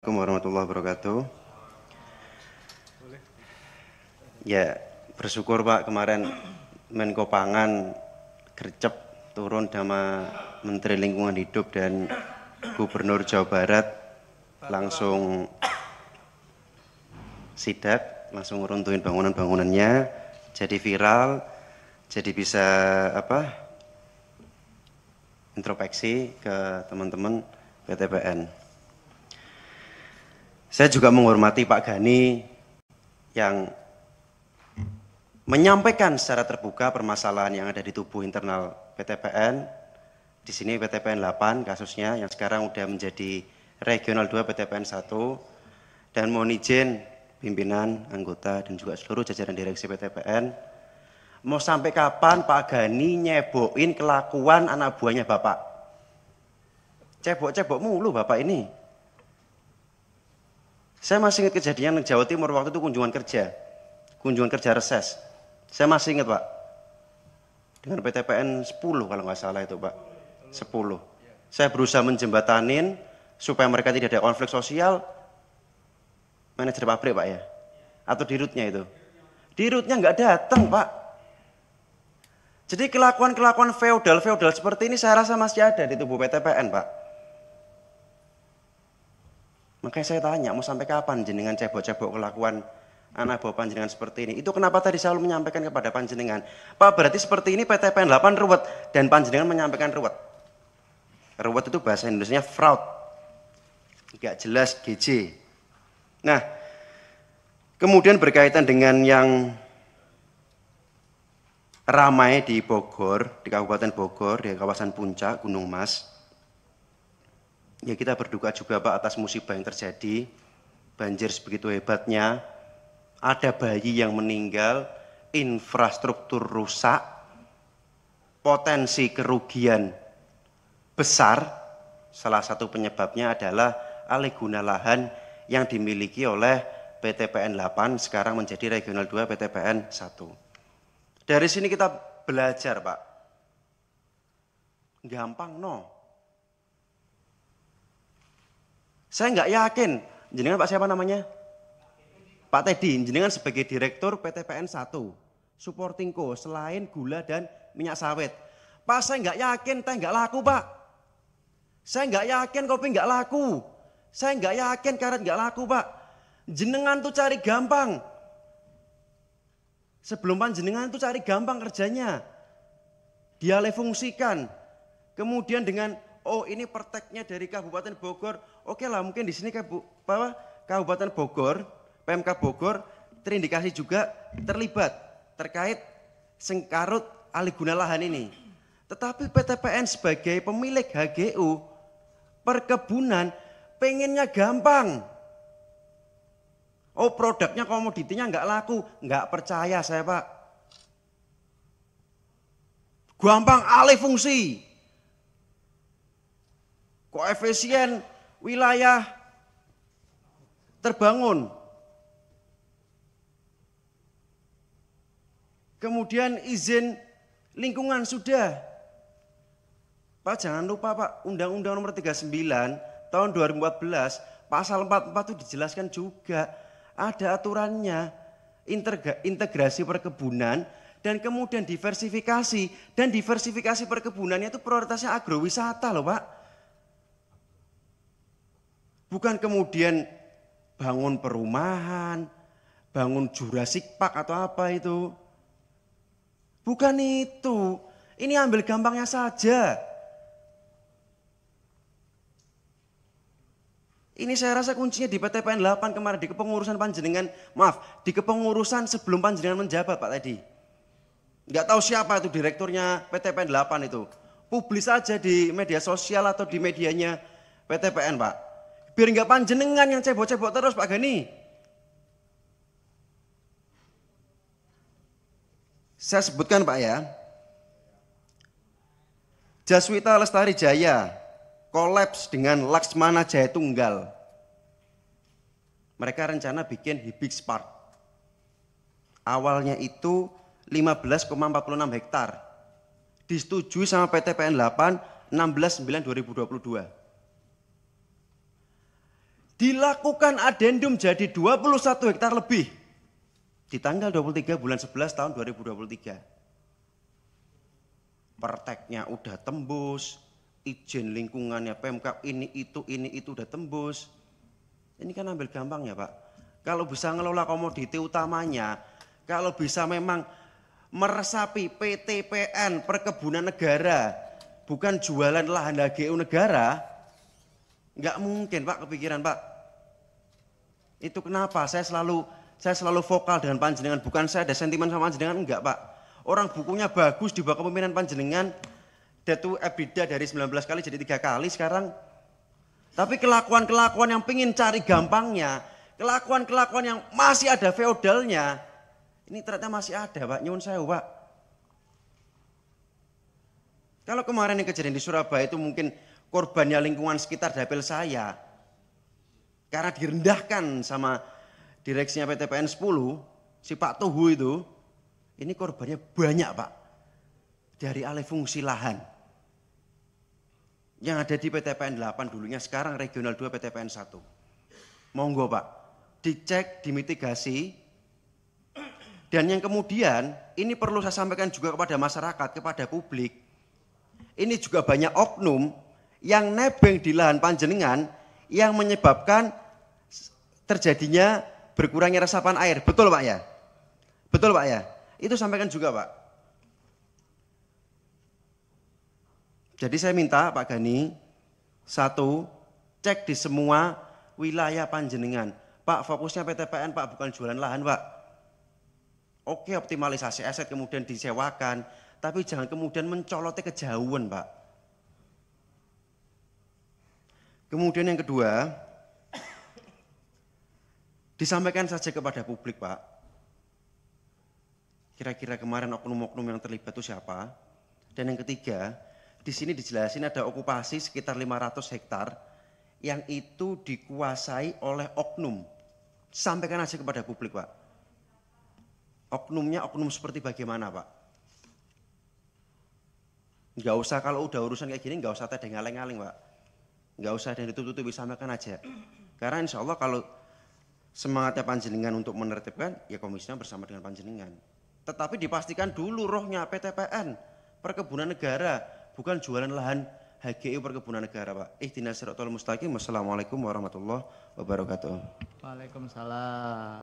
Assalamualaikum warahmatullahi wabarakatuh. Ya, bersyukur Pak kemarin Menko Pangan gercep turun sama Menteri Lingkungan Hidup dan Gubernur Jawa Barat langsung sidak, langsung ngeruntuhin bangunan-bangunannya, jadi viral, jadi bisa introspeksi ke teman-teman PTPN. Saya juga menghormati Pak Gani yang menyampaikan secara terbuka permasalahan yang ada di tubuh internal PTPN. Di sini PTPN 8 kasusnya yang sekarang udah menjadi regional 2 PTPN 1. Dan mohon izin pimpinan, anggota dan juga seluruh jajaran direksi PTPN, mau sampai kapan Pak Gani nyebokin kelakuan anak buahnya Bapak? Cebok-cebok mulu Bapak ini. Saya masih ingat kejadian di Jawa Timur waktu itu kunjungan kerja reses. Saya masih ingat Pak, dengan PTPN 10 kalau nggak salah itu Pak, 10. Saya berusaha menjembatanin supaya mereka tidak ada konflik sosial. Manajer pabrik Pak ya, atau dirutnya itu. Dirutnya nggak datang Pak. Jadi kelakuan-kelakuan feodal seperti ini saya rasa masih ada di tubuh PTPN Pak. Makanya saya tanya, mau sampai kapan jenengan cebok-cebok kelakuan anak buah panjenengan seperti ini? Itu kenapa tadi selalu menyampaikan kepada panjenengan, Pak berarti seperti ini PTPN 8 ruwet, dan panjenengan menyampaikan ruwet. Ruwet itu bahasa Indonesianya fraud, nggak jelas GJ. Nah, kemudian berkaitan dengan yang ramai di Bogor, di Kabupaten Bogor, di kawasan Puncak, Gunung Mas. Ya kita berduka juga Pak atas musibah yang terjadi, banjir sebegitu hebatnya, ada bayi yang meninggal, infrastruktur rusak, potensi kerugian besar, salah satu penyebabnya adalah alih guna lahan yang dimiliki oleh PTPN 8, sekarang menjadi regional 2 PTPN 1. Dari sini kita belajar Pak, gampang no. Saya nggak yakin, jenengan Pak siapa namanya? Pak Teddy, jenengan sebagai direktur PTPN 1, supporting co, selain gula dan minyak sawit. Pak saya nggak yakin teh nggak laku Pak. Saya nggak yakin kopi nggak laku. Saya nggak yakin karet nggak laku Pak. Jenengan tuh cari gampang. Sebelum panjenengan tuh cari gampang kerjanya. Dialih fungsikan. Kemudian dengan oh ini perteknya dari Kabupaten Bogor, oke lah mungkin di sini Kabupaten Bogor, PMK Bogor terindikasi juga terlibat terkait sengkarut alih guna lahan ini. Tetapi PTPN sebagai pemilik HGU perkebunan pengennya gampang. Oh produknya komoditinya nggak laku, nggak percaya saya Pak. Gampang alih fungsi. Koefisien wilayah terbangun. Kemudian izin lingkungan sudah. Pak jangan lupa Pak, Undang-Undang Nomor 39 tahun 2014 pasal 44 itu dijelaskan juga ada aturannya, integrasi perkebunan dan kemudian diversifikasi, dan diversifikasi perkebunannya itu prioritasnya agrowisata loh Pak. Bukan kemudian bangun perumahan, bangun Jurassic Park atau apa itu. Bukan itu. Ini ambil gampangnya saja. Ini saya rasa kuncinya di PTPN 8 kemarin, di kepengurusan panjenengan, maaf, di kepengurusan sebelum panjenengan menjabat Pak tadi. Enggak tahu siapa itu direkturnya PTPN 8 itu. Publis saja di media sosial atau di medianya PTPN Pak. Biar enggak panjenengan yang cebok-cebok terus Pak Gani. Saya sebutkan Pak ya. Jaswita Lestari Jaya kolaps dengan Laksmana Jaya Tunggal. Mereka rencana bikin Hibix Park. Awalnya itu 15,46 hektar. Disetujui sama PTPN 8 16/9/2022. Dilakukan adendum jadi 21 hektar lebih di tanggal 23 bulan 11 tahun 2023. Perteknya udah tembus, izin lingkungannya Pemkab ini itu udah tembus. Ini kan ambil gampang ya Pak. Kalau bisa ngelola komoditi utamanya, kalau bisa memang meresapi PTPN perkebunan negara, bukan jualan lahan HGU negara, nggak mungkin Pak kepikiran Pak. Itu kenapa saya selalu vokal dengan panjenengan, bukan saya ada sentimen sama panjenengan, enggak Pak. Orang bukunya bagus di bawah kepemimpinan panjenengan, Datu EBITDA dari 19 kali jadi 3 kali sekarang. Tapi kelakuan-kelakuan yang pingin cari gampangnya, kelakuan-kelakuan yang masih ada feodalnya, ini ternyata masih ada Pak, nyuwun sewu Pak. Kalau kemarin yang kejadian di Surabaya itu mungkin korbannya lingkungan sekitar dapil saya, karena direndahkan sama direksinya PTPN 10, si Pak Tuhu itu, ini korbannya banyak Pak. Dari alih fungsi lahan. Yang ada di PTPN 8 dulunya, sekarang regional 2 PTPN 1. Monggo Pak, dicek, dimitigasi. Dan yang kemudian, ini perlu saya sampaikan juga kepada masyarakat, kepada publik. Ini juga banyak oknum yang nebeng di lahan panjenengan, yang menyebabkan terjadinya berkurangnya resapan air. Betul Pak ya? Betul Pak ya? Itu sampaikan juga Pak. Jadi saya minta Pak Gani, satu, cek di semua wilayah panjenengan. Pak, fokusnya PTPN Pak, bukan jualan lahan Pak. Oke, optimalisasi aset kemudian disewakan, tapi jangan kemudian mencolotnya kejauhan Pak. Kemudian yang kedua, disampaikan saja kepada publik Pak. Kira-kira kemarin oknum-oknum yang terlibat itu siapa? Dan yang ketiga, di sini dijelasin ada okupasi sekitar 500 hektar yang itu dikuasai oleh oknum. Sampaikan aja kepada publik Pak. Oknumnya oknum seperti bagaimana Pak? Enggak usah kalau udah urusan kayak gini enggak usah ada ngaling-ngaling Pak. Enggak usah ada yang ditutup-tutupi, sampaikan aja. Karena insya Allah kalau semangatnya panjenengan untuk menertibkan, ya komisinya bersama dengan panjenengan. Tetapi dipastikan dulu rohnya PTPN, perkebunan negara, bukan jualan lahan HGU perkebunan negara Pak. Ihdinas siratal mustaqim. Wassalamualaikum warahmatullahi wabarakatuh. Waalaikumsalam.